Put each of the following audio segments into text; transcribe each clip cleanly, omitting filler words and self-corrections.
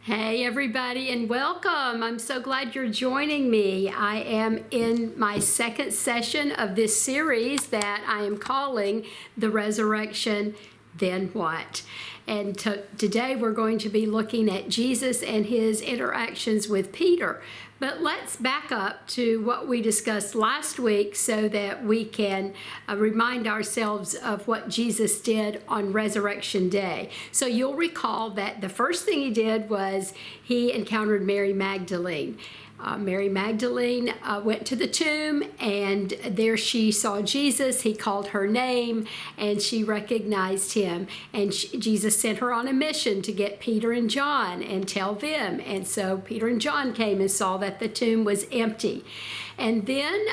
Hey everybody, and welcome. I'm so glad you're joining me. I am in my second session of this series that I am calling The Resurrection, Then What? And today we're going to be looking at Jesus and his interactions with Peter. But let's back up to what we discussed last week so that we can remind ourselves of what Jesus did on Resurrection Day. So you'll recall that the first thing he did was he encountered Mary Magdalene. Mary Magdalene went to the tomb, and there she saw Jesus. He called her name, and she recognized him. And Jesus sent her on a mission to get Peter and John and tell them. And so Peter and John came and saw that the tomb was empty. And then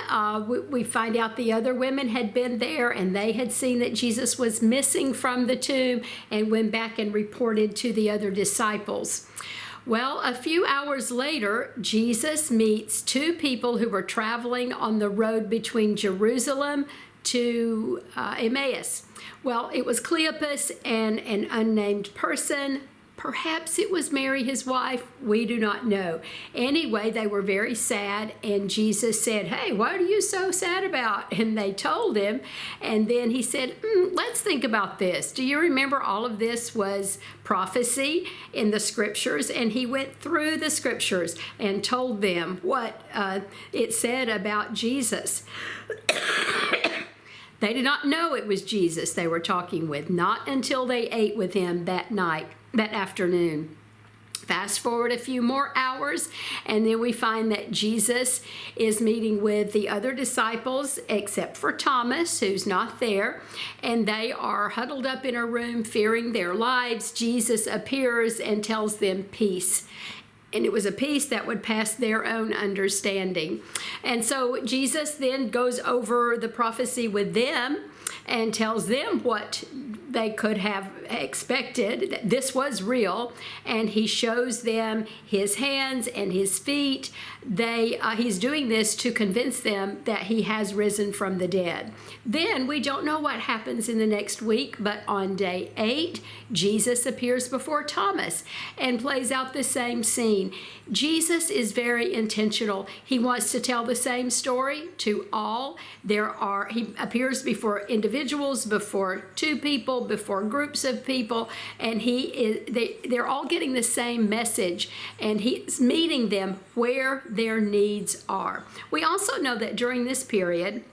we find out the other women had been there, and they had seen that Jesus was missing from the tomb and went back and reported to the other disciples. Well, a few hours later, Jesus meets two people who were traveling on the road between Jerusalem to Emmaus. Well, it was Cleopas and an unnamed person. Perhaps it was Mary, his wife. We do not know. Anyway, they were very sad, and Jesus said, "Hey, what are you so sad about?" And they told him, and then he said, let's think about this. Do you remember all of this was prophecy in the scriptures? And he went through the scriptures and told them what it said about Jesus. They did not know it was Jesus they were talking with, not until they ate with him that afternoon. Fast forward a few more hours, and then we find that Jesus is meeting with the other disciples, except for Thomas, who's not there, and they are huddled up in a room, fearing their lives. Jesus appears and tells them peace. And it was a peace that would pass their own understanding. And so Jesus then goes over the prophecy with them and tells them what they could have expected. This was real, and he shows them his hands and his feet. He's doing this to convince them that he has risen from the dead. Then we don't know what happens in the next week, but on day 8, Jesus appears before Thomas and plays out the same scene. Jesus is very intentional. He wants to tell the same story to all. He appears before individuals, before two people, before groups of people, and they're all getting the same message, and he's meeting them where their needs are. We also know that during this period,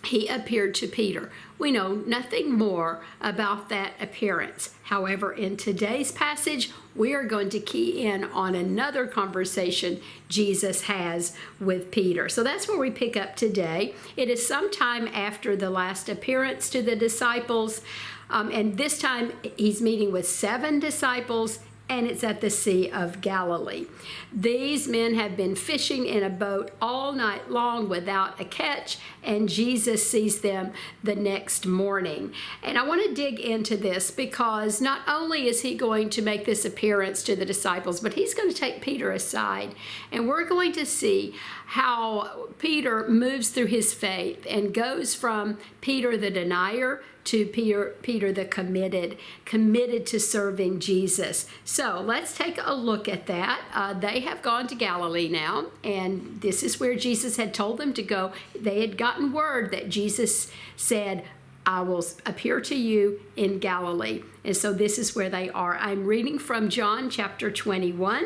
he appeared to Peter. We know nothing more about that appearance. However, in today's passage, we are going to key in on another conversation Jesus has with Peter. So that's where we pick up today. It is sometime after the last appearance to the disciples, and this time he's meeting with 7 disciples, and it's at the Sea of Galilee. These men have been fishing in a boat all night long without a catch, and Jesus sees them the next morning. And I want to dig into this because not only is he going to make this appearance to the disciples, but he's going to take Peter aside, and we're going to see how Peter moves through his faith and goes from Peter the denier to Peter the committed to serving Jesus. So let's take a look at that. They have gone to Galilee now, and this is where Jesus had told them to go. They had gotten word that Jesus said, "I will appear to you in Galilee." And so this is where they are. I'm reading from John chapter 21.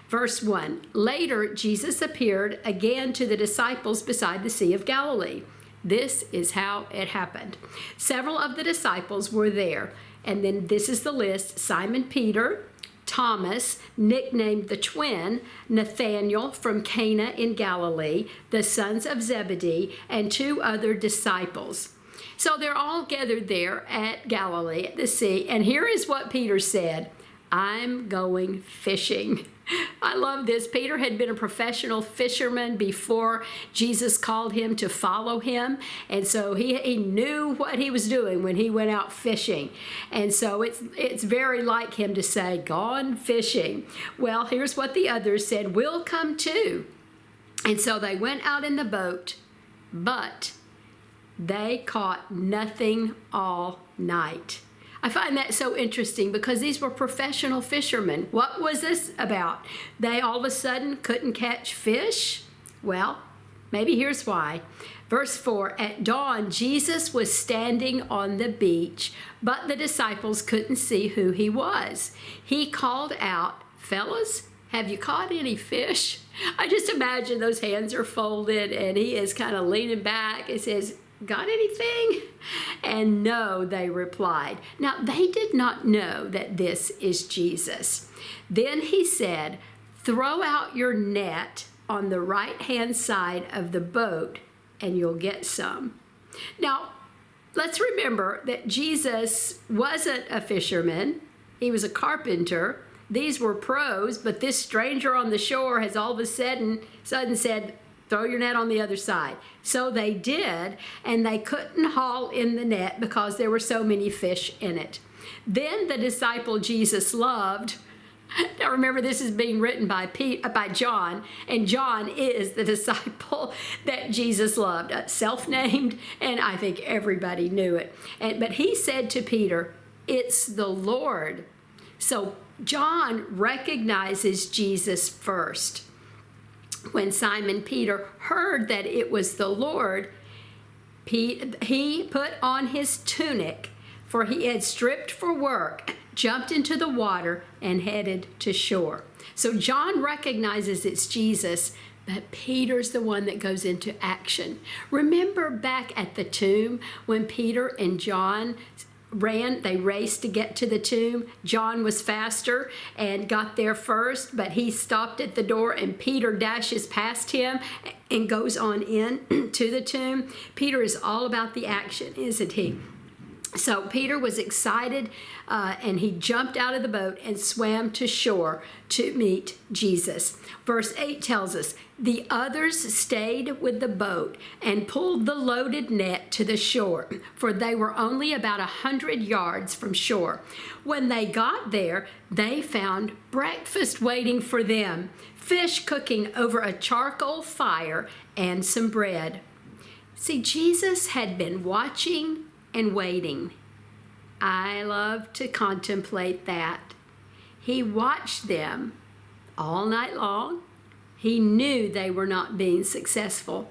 Verse 1, later Jesus appeared again to the disciples beside the Sea of Galilee. This is how it happened. Several of the disciples were there, and then this is the list: Simon Peter, Thomas, nicknamed the twin, Nathanael from Cana in Galilee, the sons of Zebedee, and 2 other disciples. So they're all gathered there at Galilee at the sea, and here is what Peter said: "I'm going fishing." I love this. Peter had been a professional fisherman before Jesus called him to follow him. And so he knew what he was doing when he went out fishing. And so it's very like him to say, "Gone fishing." Well, here's what the others said: "We'll come too." And so they went out in the boat, but they caught nothing all night. I find that so interesting because these were professional fishermen. What was this about? They all of a sudden couldn't catch fish? Well, maybe here's why. Verse 4, at dawn, Jesus was standing on the beach, but the disciples couldn't see who he was. He called out, fellas, have you caught any fish? I just imagine those hands are folded and he is kind of leaning back and says, got anything? And no, they replied. Now, they did not know that this is Jesus. Then he said, throw out your net on the right-hand side of the boat and you'll get some. Now, let's remember that Jesus wasn't a fisherman. He was a carpenter. These were pros, but this stranger on the shore has all of a sudden said, throw your net on the other side. So they did, and they couldn't haul in the net because there were so many fish in it. Then the disciple Jesus loved, now remember this is being written by John, and John is the disciple that Jesus loved, self-named, and I think everybody knew it. But he said to Peter, it's the Lord. So John recognizes Jesus first. When Simon Peter heard that it was the Lord, he put on his tunic, for he had stripped for work, jumped into the water, and headed to shore. So John recognizes it's Jesus, but Peter's the one that goes into action. Remember back at the tomb when Peter and John they raced to get to the tomb. John was faster and got there first, but he stopped at the door and Peter dashes past him and goes on in to the tomb. Peter is all about the action, isn't he? So Peter was excited and he jumped out of the boat and swam to shore to meet Jesus. Verse 8 tells us, the others stayed with the boat and pulled the loaded net to the shore, for they were only about 100 yards from shore. When they got there, they found breakfast waiting for them, fish cooking over a charcoal fire and some bread. See, Jesus had been watching and waiting. I love to contemplate that. He watched them all night long. He knew they were not being successful.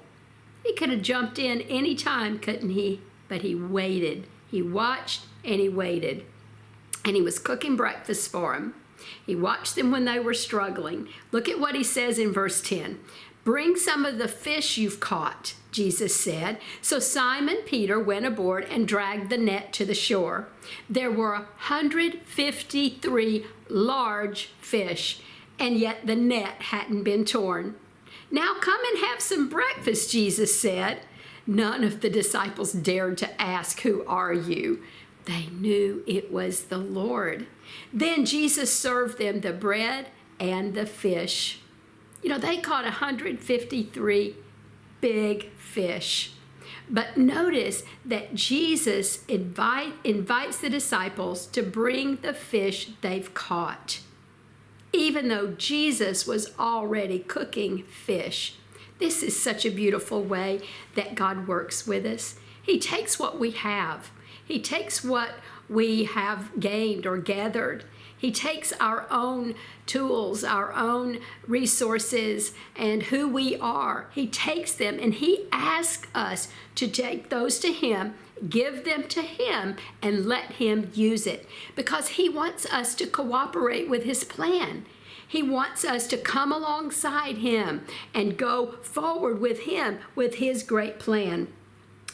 He could have jumped in any time, couldn't he? But he waited. He watched and he waited. And he was cooking breakfast for them. He watched them when they were struggling. Look at what he says in verse 10. Bring some of the fish you've caught, Jesus said. So Simon Peter went aboard and dragged the net to the shore. There were 153 large fish, and yet the net hadn't been torn. Now come and have some breakfast, Jesus said. None of the disciples dared to ask, who are you? They knew it was the Lord. Then Jesus served them the bread and the fish. You know, they caught 153 big fish. But notice that Jesus invites the disciples to bring the fish they've caught, even though Jesus was already cooking fish. This is such a beautiful way that God works with us. He takes what we have. He takes what we have gained or gathered. He takes our own tools, our own resources, and who we are. He takes them and he asks us to take those to him, give them to him, and let him use it. Because he wants us to cooperate with his plan. He wants us to come alongside him and go forward with him with his great plan.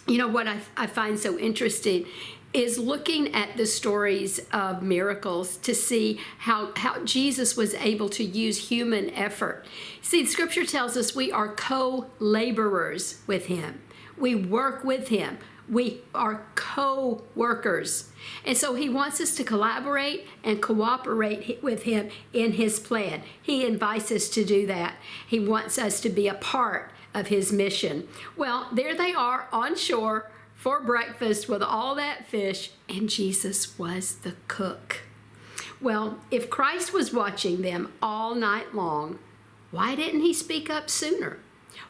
You know what I find so interesting is looking at the stories of miracles to see how Jesus was able to use human effort. See, the scripture tells us we are co-laborers with him. We work with him. We are co-workers. And so he wants us to collaborate and cooperate with him in his plan. He invites us to do that. He wants us to be a part of his mission. Well, there they are on shore for breakfast with all that fish, and Jesus was the cook. Well, if Christ was watching them all night long, why didn't he speak up sooner?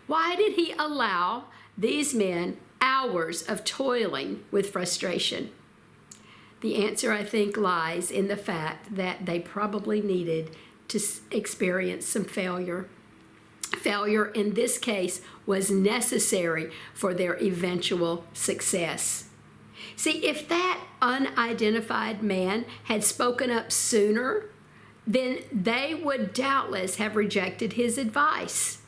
Why did he allow these men hours of toiling with frustration? The answer, I think, lies in the fact that they probably needed to experience some failure. Failure in this case was necessary for their eventual success. See, if that unidentified man had spoken up sooner, then they would doubtless have rejected his advice.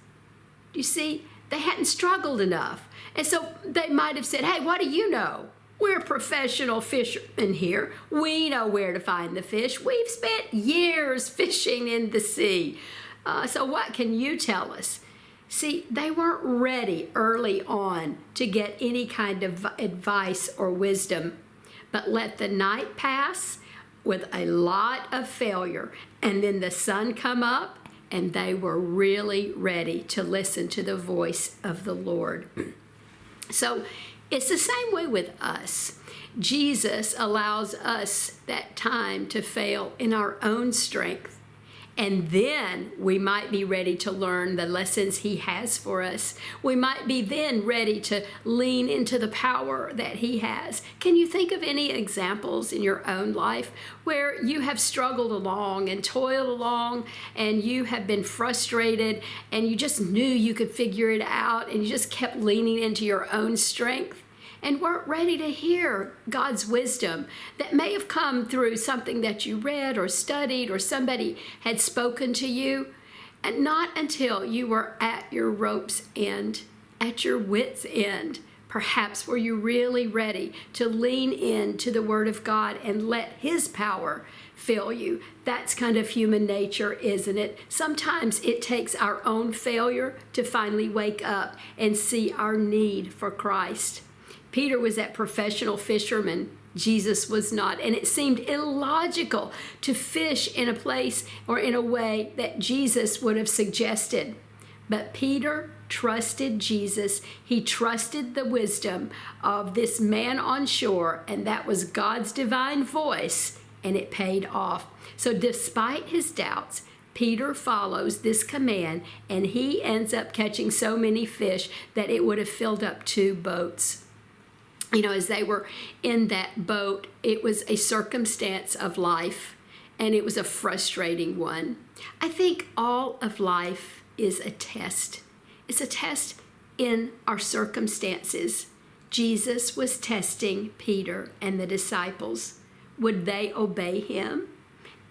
You see, they hadn't struggled enough. And so they might have said, hey, what do you know? We're professional fishermen here. We know where to find the fish. We've spent years fishing in the sea. So what can you tell us? See, they weren't ready early on to get any kind of advice or wisdom, but let the night pass with a lot of failure, and then the sun come up, and they were really ready to listen to the voice of the Lord. So it's the same way with us. Jesus allows us that time to fail in our own strength. And then we might be ready to learn the lessons he has for us. We might be then ready to lean into the power that he has. Can you think of any examples in your own life where you have struggled along and toiled along and you have been frustrated and you just knew you could figure it out and you just kept leaning into your own strength and weren't ready to hear God's wisdom that may have come through something that you read or studied or somebody had spoken to you, and not until you were at your rope's end, at your wit's end, perhaps were you really ready to lean into the Word of God and let His power fill you. That's kind of human nature, isn't it? Sometimes it takes our own failure to finally wake up and see our need for Christ. Peter was that professional fisherman. Jesus was not. And it seemed illogical to fish in a place or in a way that Jesus would have suggested. But Peter trusted Jesus. He trusted the wisdom of this man on shore, and that was God's divine voice, and it paid off. So despite his doubts, Peter follows this command, and he ends up catching so many fish that it would have filled up 2 boats. You know, as they were in that boat, it was a circumstance of life, and it was a frustrating one. I think all of life is a test. It's a test in our circumstances. Jesus was testing Peter and the disciples. Would they obey him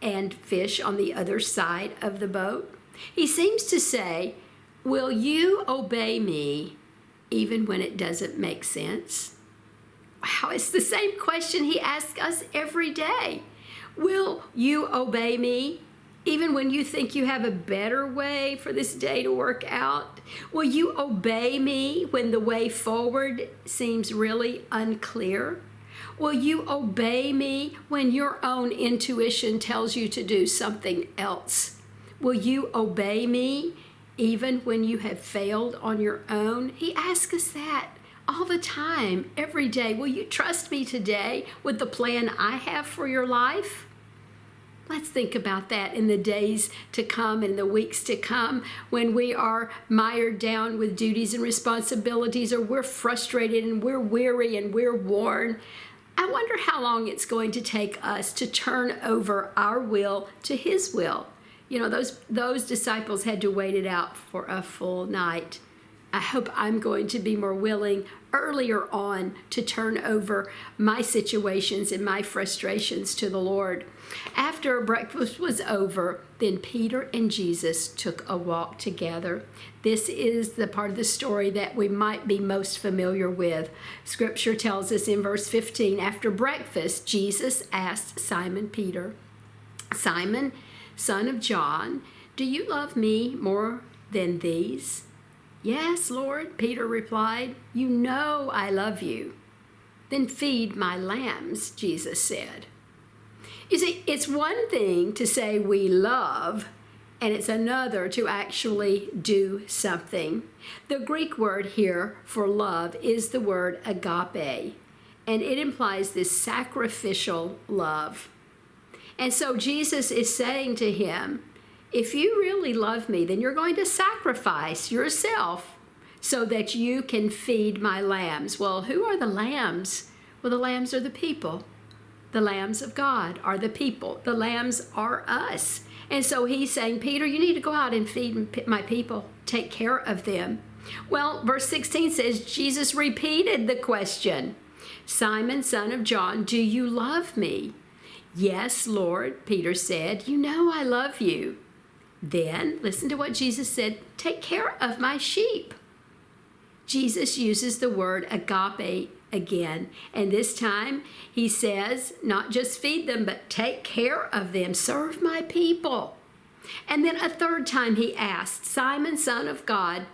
and fish on the other side of the boat? He seems to say, will you obey me even when it doesn't make sense? Wow, it's the same question he asks us every day. Will you obey me even when you think you have a better way for this day to work out? Will you obey me when the way forward seems really unclear? Will you obey me when your own intuition tells you to do something else? Will you obey me even when you have failed on your own? He asks us that all the time, every day. Will you trust me today with the plan I have for your life? Let's think about that in the days to come and the weeks to come when we are mired down with duties and responsibilities, or we're frustrated and we're weary and we're worn. I wonder how long it's going to take us to turn over our will to His will. You know, those disciples had to wait it out for a full night. I hope I'm going to be more willing earlier on to turn over my situations and my frustrations to the Lord. After breakfast was over, then Peter and Jesus took a walk together. This is the part of the story that we might be most familiar with. Scripture tells us in verse 15, after breakfast, Jesus asked Simon Peter, Simon, son of John, do you love me more than these? Yes, Lord, Peter replied. You know I love you. Then feed my lambs, Jesus said. You see, it's one thing to say we love, and it's another to actually do something. The Greek word here for love is the word agape, and it implies this sacrificial love. And so Jesus is saying to him, if you really love me, then you're going to sacrifice yourself so that you can feed my lambs. Well, who are the lambs? Well, the lambs are the people. The lambs of God are the people. The lambs are us. And so he's saying, Peter, you need to go out and feed my people. Take care of them. Well, verse 16 says, Jesus repeated the question. Simon, son of John, do you love me? Yes, Lord, Peter said. You know I love you. Then, listen to what Jesus said. Take care of my sheep. Jesus uses the word agape again. And this time he says, not just feed them, but take care of them. Serve my people. And then a third time he asked, Simon, son of God,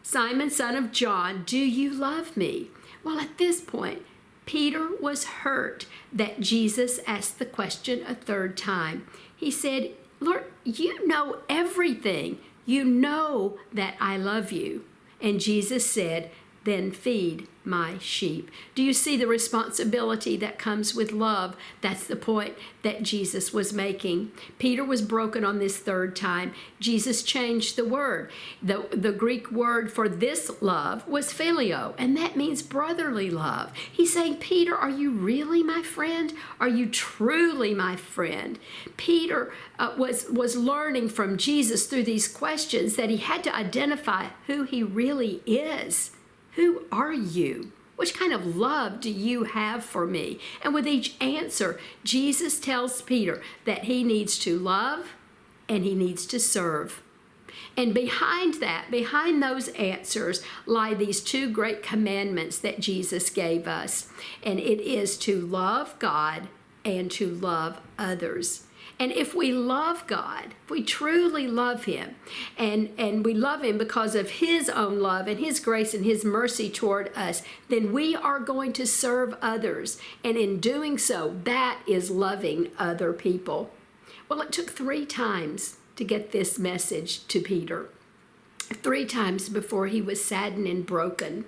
Simon, son of John, do you love me? Well, at this point, Peter was hurt that Jesus asked the question a third time. He said, Lord, you know everything. You know that I love you. And Jesus said, then feed my sheep. Do you see the responsibility that comes with love? That's the point that Jesus was making. Peter was broken on this third time. Jesus changed the word. The Greek word for this love was phileo, and that means brotherly love. He's saying, Peter, are you really my friend? Are you truly my friend? Peter was learning from Jesus through these questions that he had to identify who he really is. Who are you? Which kind of love do you have for me? And with each answer, Jesus tells Peter that he needs to love and he needs to serve. And behind that, behind those answers, lie these two great commandments that Jesus gave us. And it is to love God and to love others. And if we love God, if we truly love him, and we love him because of his own love and his grace and his mercy toward us, then we are going to serve others. And in doing so, that is loving other people. Well, it took 3 times to get this message to Peter. 3 times before he was saddened and broken.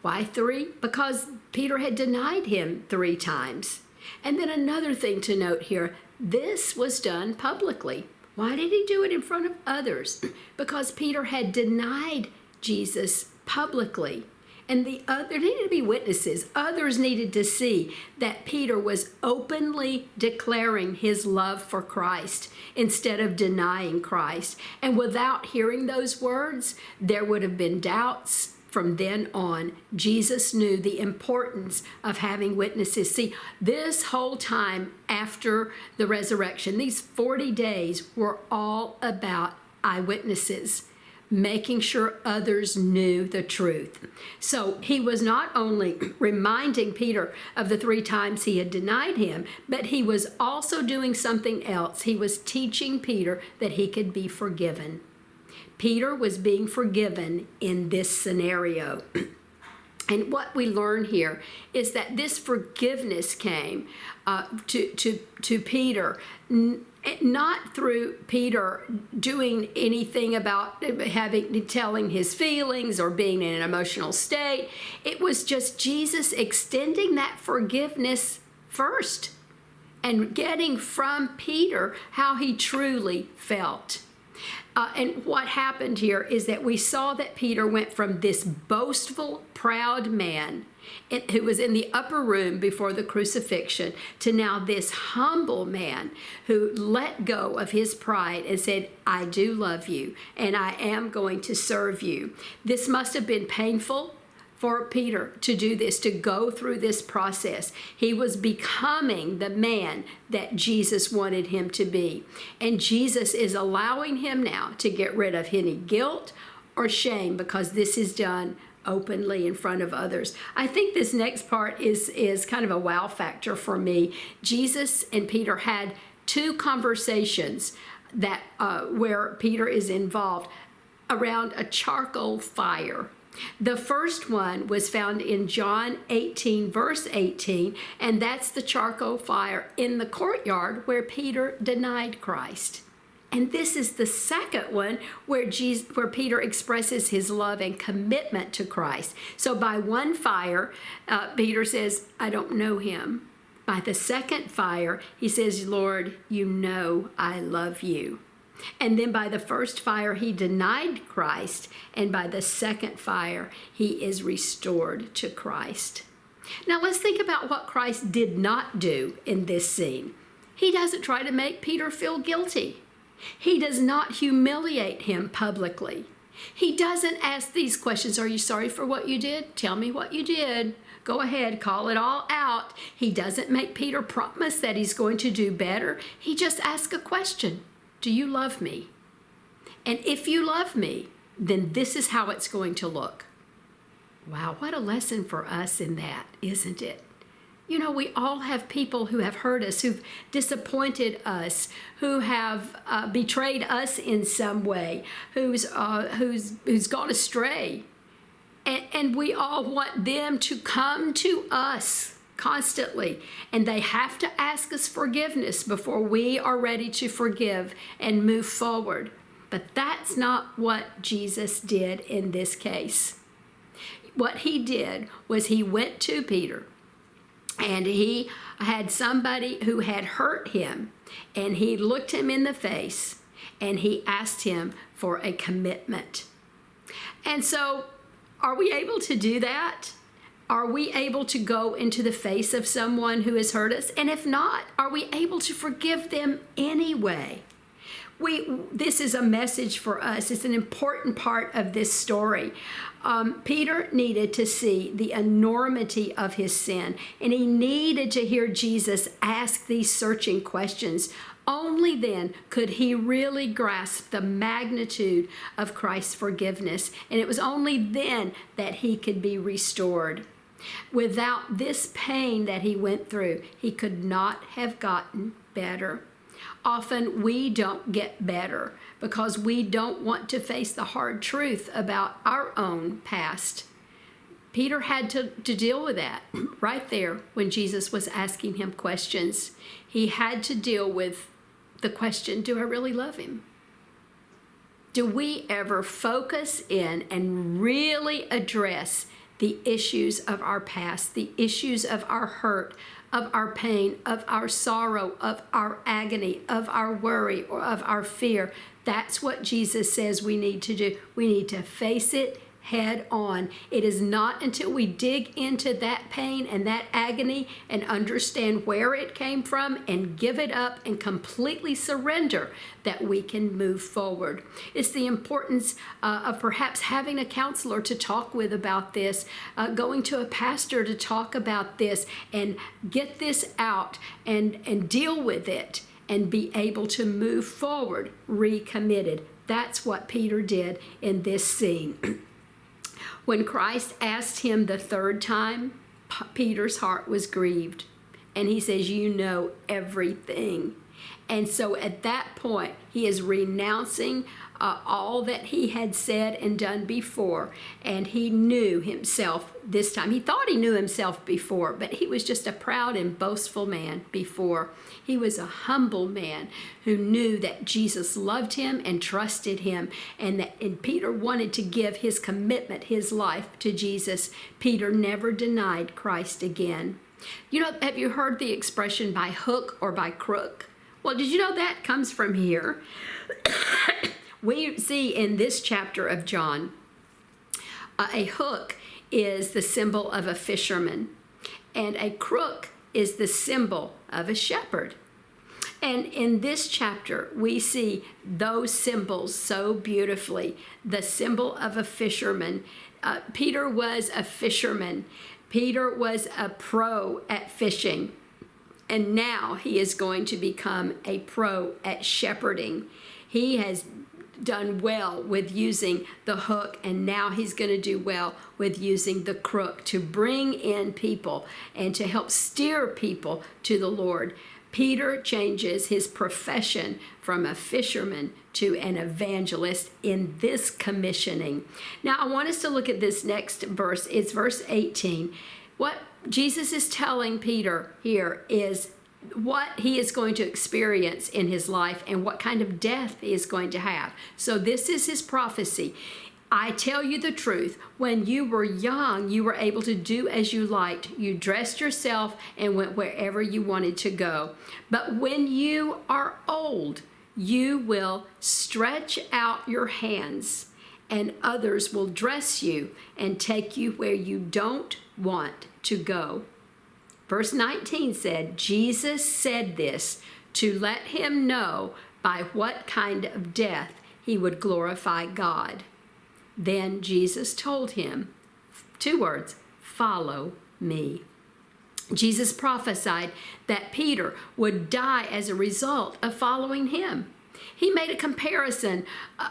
Why 3? Because Peter had denied him 3 times. And then another thing to note here, this was done publicly. Why did he do it in front of others? Because Peter had denied Jesus publicly. And there needed to be witnesses. Others needed to see that Peter was openly declaring his love for Christ instead of denying Christ. And without hearing those words, there would have been doubts. From then on, Jesus knew the importance of having witnesses. See, this whole time after the resurrection, these 40 days were all about eyewitnesses, making sure others knew the truth. So he was not only reminding Peter of the 3 times he had denied him, but he was also doing something else. He was teaching Peter that he could be forgiven. Peter was being forgiven in this scenario. And what we learn here is that this forgiveness came to Peter, not through Peter doing anything about telling his feelings or being in an emotional state. It was just Jesus extending that forgiveness first and getting from Peter how he truly felt. And what happened here is that we saw that Peter went from this boastful, proud man who was in the upper room before the crucifixion to now this humble man who let go of his pride and said, I do love you and I am going to serve you. This must have been painful for Peter to do this, to go through this process. He was becoming the man that Jesus wanted him to be. And Jesus is allowing him now to get rid of any guilt or shame because this is done openly in front of others. I think this next part is kind of a wow factor for me. Jesus and Peter had 2 conversations that where Peter is involved around a charcoal fire. The first one was found in John 18, verse 18, and that's the charcoal fire in the courtyard where Peter denied Christ. And this is the second one where Peter expresses his love and commitment to Christ. So by one fire, Peter says, I don't know him. By the second fire, he says, Lord, you know I love you. And then by the first fire, he denied Christ. And by the second fire, he is restored to Christ. Now let's think about what Christ did not do in this scene. He doesn't try to make Peter feel guilty. He does not humiliate him publicly. He doesn't ask these questions. Are you sorry for what you did? Tell me what you did. Go ahead, call it all out. He doesn't make Peter promise that he's going to do better. He just asks a question. Do you love me? And if you love me, then this is how it's going to look. Wow, what a lesson for us in that, isn't it? You know, we all have people who have hurt us, who've disappointed us, who have betrayed us in some way, who's gone astray. And we all want them to come to us constantly. And they have to ask us forgiveness before we are ready to forgive and move forward. But that's not what Jesus did in this case. What he did was he went to Peter, and he had somebody who had hurt him, and he looked him in the face, and he asked him for a commitment. And so, are we able to do that? Are we able to go into the face of someone who has hurt us? And if not, are we able to forgive them anyway? This is a message for us. It's an important part of this story. Peter needed to see the enormity of his sin, and he needed to hear Jesus ask these searching questions. Only then could he really grasp the magnitude of Christ's forgiveness, and it was only then that he could be restored. Without this pain that he went through, he could not have gotten better. Often we don't get better because we don't want to face the hard truth about our own past. Peter had to deal with that right there when Jesus was asking him questions. He had to deal with the question, do I really love him? Do we ever focus in and really address the issues of our past, the issues of our hurt, of our pain, of our sorrow, of our agony, of our worry, or of our fear? That's what Jesus says we need to do. We need to face it head on. It is not until we dig into that pain and that agony and understand where it came from and give it up and completely surrender that we can move forward. It's the importance of perhaps having a counselor to talk with about this, going to a pastor to talk about this and get this out and deal with it and be able to move forward recommitted. That's what Peter did in this scene. When Christ asked him the third time, Peter's heart was grieved. And he says, you know everything. And so at that point, he is renouncing all that he had said and done before. And he knew himself this time. He thought he knew himself before, but he was just a proud and boastful man before. He was a humble man who knew that Jesus loved him and trusted him, and Peter wanted to give his commitment, his life to Jesus. Peter never denied Christ again. You know, have you heard the expression by hook or by crook? Well, did you know that comes from here? We see in this chapter of John, a hook is the symbol of a fisherman, and a crook is the symbol of a shepherd. And in this chapter, we see those symbols so beautifully. The symbol of a fisherman. Peter was a fisherman. Peter was a pro at fishing. And now he is going to become a pro at shepherding. He has done well with using the hook, and now he's going to do well with using the crook to bring in people and to help steer people to the Lord. Peter changes his profession from a fisherman to an evangelist in this commissioning. Now, I want us to look at this next verse. It's verse 18. What Jesus is telling Peter here is what he is going to experience in his life and what kind of death he is going to have. So this is his prophecy. I tell you the truth, when you were young, you were able to do as you liked. You dressed yourself and went wherever you wanted to go. But when you are old, you will stretch out your hands, and others will dress you and take you where you don't want to go. Verse 19 said, Jesus said this to let him know by what kind of death he would glorify God. Then Jesus told him, 2 words, follow me. Jesus prophesied that Peter would die as a result of following him. He made a comparison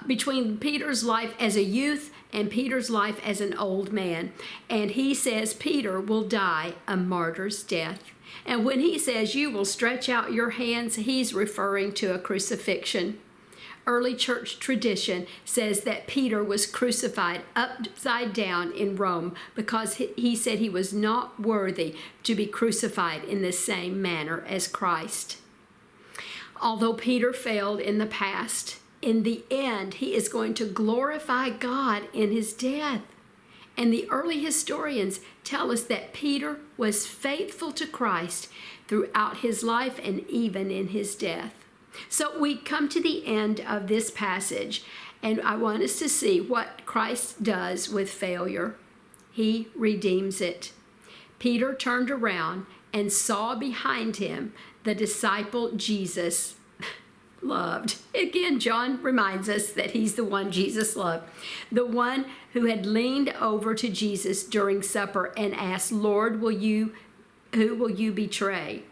between Peter's life as a youth and Peter's life as an old man. And he says Peter will die a martyr's death. And when he says you will stretch out your hands, he's referring to a crucifixion. Early church tradition says that Peter was crucified upside down in Rome because he said he was not worthy to be crucified in the same manner as Christ. Although Peter failed in the past, in the end, he is going to glorify God in his death. And the early historians tell us that Peter was faithful to Christ throughout his life and even in his death. So we come to the end of this passage, and I want us to see what Christ does with failure. He redeems it. Peter turned around and saw behind him the disciple Jesus loved. Again, John reminds us that he's the one Jesus loved. The one who had leaned over to Jesus during supper and asked, Lord, who will you betray?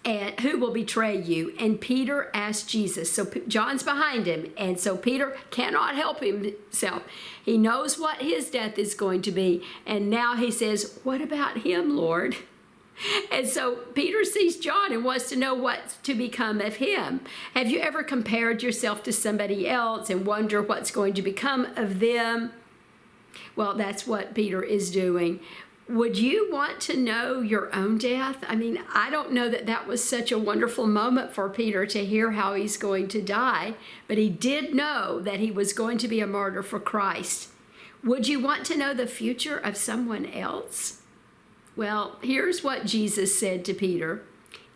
And who will betray you? And Peter asked Jesus. So John's behind him, and so Peter cannot help himself. He knows what his death is going to be, and now he says, what about him, Lord? And so Peter sees John and wants to know what's to become of him. Have you ever compared yourself to somebody else and wonder what's going to become of them? Well, that's what Peter is doing. Would you want to know your own death? I mean, I don't know that that was such a wonderful moment for Peter to hear how he's going to die, but he did know that he was going to be a martyr for Christ. Would you want to know the future of someone else? Well, here's what Jesus said to Peter.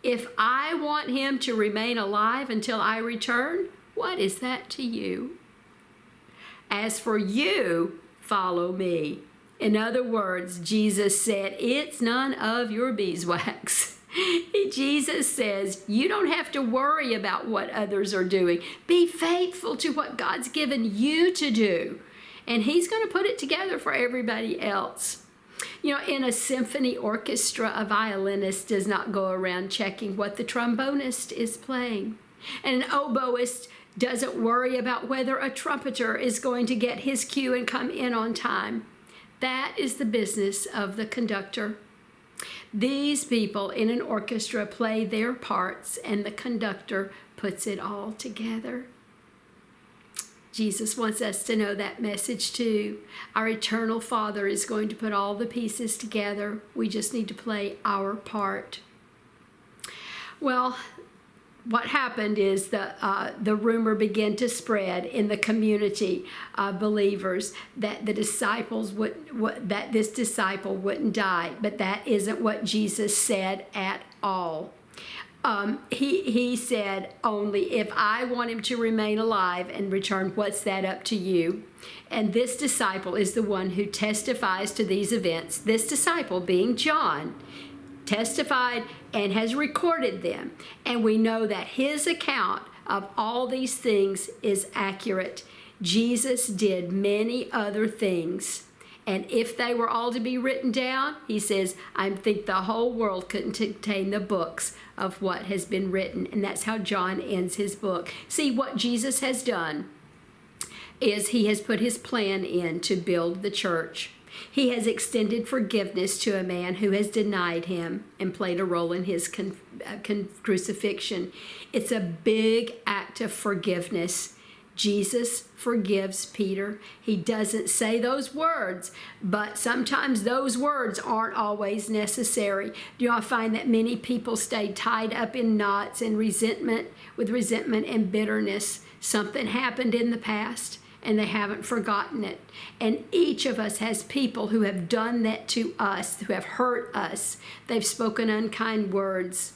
If I want him to remain alive until I return, what is that to you? As for you, follow me. In other words, Jesus said, it's none of your beeswax. Jesus says, you don't have to worry about what others are doing. Be faithful to what God's given you to do. And he's going to put it together for everybody else. You know, in a symphony orchestra, a violinist does not go around checking what the trombonist is playing. And an oboist doesn't worry about whether a trumpeter is going to get his cue and come in on time. That is the business of the conductor. These people in an orchestra play their parts, and the conductor puts it all together. Jesus wants us to know that message too. Our eternal Father is going to put all the pieces together. We just need to play our part. Well, what happened is the rumor began to spread in the community of believers that the disciples that this disciple wouldn't die, but that isn't what Jesus said at all. He said only, if I want him to remain alive and return, what's that up to you? And this disciple is the one who testifies to these events. This disciple, being John, testified and has recorded them. And we know that his account of all these things is accurate. Jesus did many other things. And if they were all to be written down, he says, I think the whole world couldn't contain the books of what has been written. And that's how John ends his book. See, what Jesus has done is he has put his plan in to build the church. He has extended forgiveness to a man who has denied him and played a role in his crucifixion. It's a big act of forgiveness. Jesus forgives Peter. He doesn't say those words, but sometimes those words aren't always necessary. You know, I find that many people stay tied up in knots and resentment and bitterness. Something happened in the past, and they haven't forgotten it. And each of us has people who have done that to us, who have hurt us. They've spoken unkind words.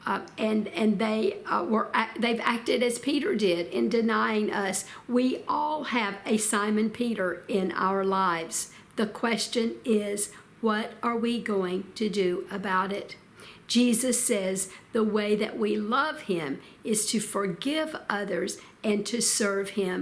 and they've acted as Peter did in denying us. We all have a Simon Peter in our lives. The question is, what are we going to do about it? Jesus says the way that we love him is to forgive others and to serve him.